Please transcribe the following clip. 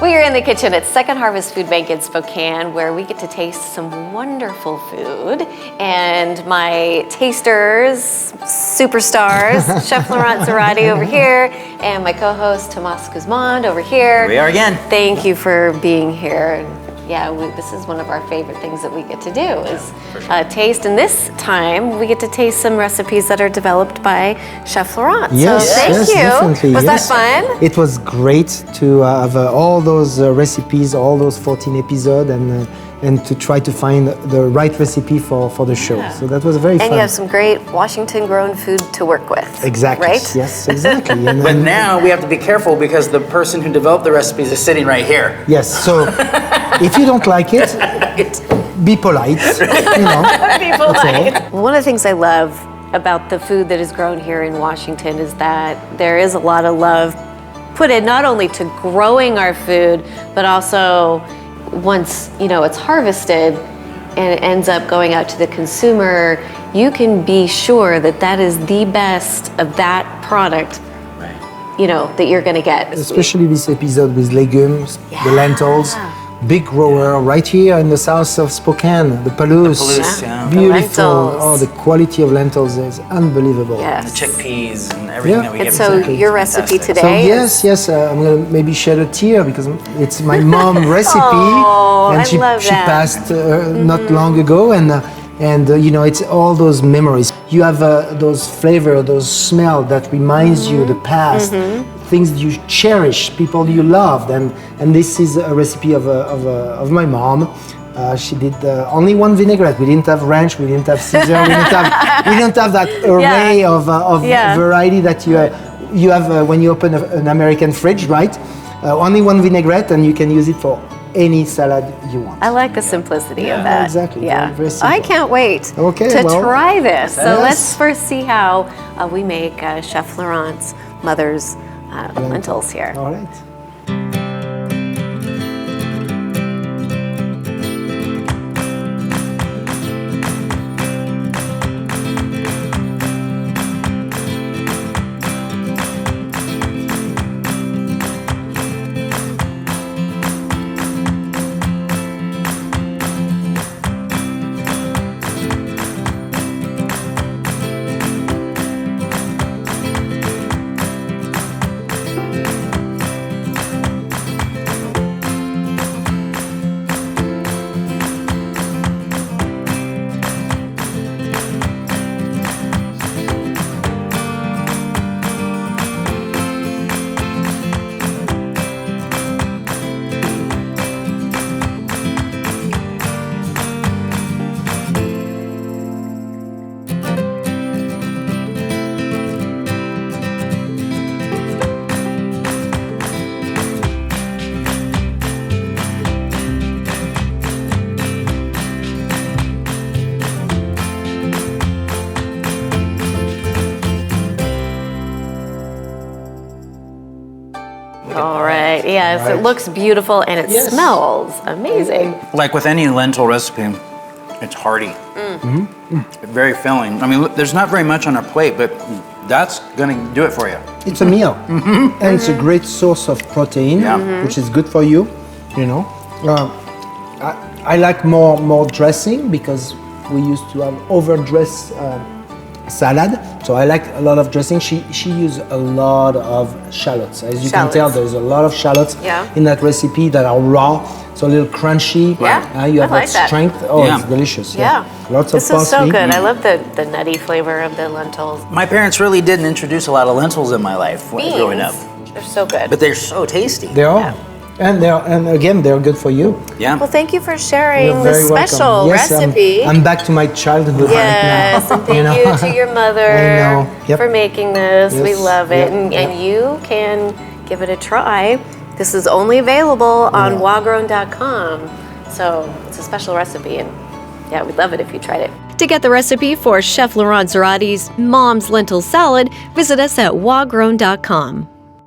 We are in the kitchen at Second Harvest Food Bank in Spokane, where we get to taste some wonderful food. And my tasters, superstars, Chef Laurent Zarate over here, and my co-host Tomas Guzman over here. We are again. Thank you for being here. Yeah, this is one of our favorite things that we get to do is taste. And this time we get to taste some recipes that are developed by Chef Laurent. Yes, so thank you. Definitely. Was yes. that fun? It was great to have all those recipes, all those 14 episodes, and to try to find the right recipe for the show. Yeah. So that was very fun. And you have some great Washington-grown food to work with. Exactly. Right? Yes, exactly. But now we have to be careful because the person who developed the recipes is sitting right here. Yes. So if you don't like it, be polite. You know. Be polite. One of the things I love about the food that is grown here in Washington is that there is a lot of love put in not only to growing our food, but also once it's harvested and it ends up going out to the consumer, you can be sure that that is the best of that product, that you're going to get. Especially this episode with legumes, the lentils. Big grower right here in the south of Spokane, the Palouse. Beautiful. Oh, the quality of lentils is unbelievable. Yes. The chickpeas and everything that we get. And so your recipe today So yes, I'm gonna maybe shed a tear because it's my mom recipe, and she passed not long ago, and it's all those memories. You have those flavor, those smell that reminds you the past. Things you cherish, people you loved, and this is a recipe of my mom. She did only one vinaigrette. We didn't have ranch, we didn't have Caesar, we didn't have that array of variety that you have when you open an American fridge, right? Only one vinaigrette, and you can use it for any salad you want. I like the simplicity of that. Exactly. Yeah. Very simple. I can't wait to try this. So let's first see how we make Chef Laurent's mother's lentils here. All right. All right. Yes, it looks beautiful and it smells amazing. Like with any lentil recipe, it's hearty. Very filling. I mean, there's not very much on our plate, but that's going to do it for you. It's a meal, and it's a great source of protein, which is good for you. I like more dressing because we used to have overdressed salad, so I like a lot of dressing. She used a lot of shallots. As you can tell, there's a lot of shallots in that recipe that are raw, so a little crunchy. You have that strength. Oh, it's delicious. Lots of parsley. This is so good. I love the nutty flavor of the lentils. My parents really didn't introduce a lot of lentils in my life growing up. They're so good. But they're so tasty. They are. And again, they're good for you. Yeah. Well, thank you for sharing You're the very special welcome. recipe. I'm back to my childhood right now. Yes, and thank you to your mother for making this. We love it. And you can give it a try. This is only available on wagrown.com. So it's a special recipe, and we'd love it if you tried it. To get the recipe for Chef Laurent Zarate's Mom's Lentil Salad, visit us at wagrown.com.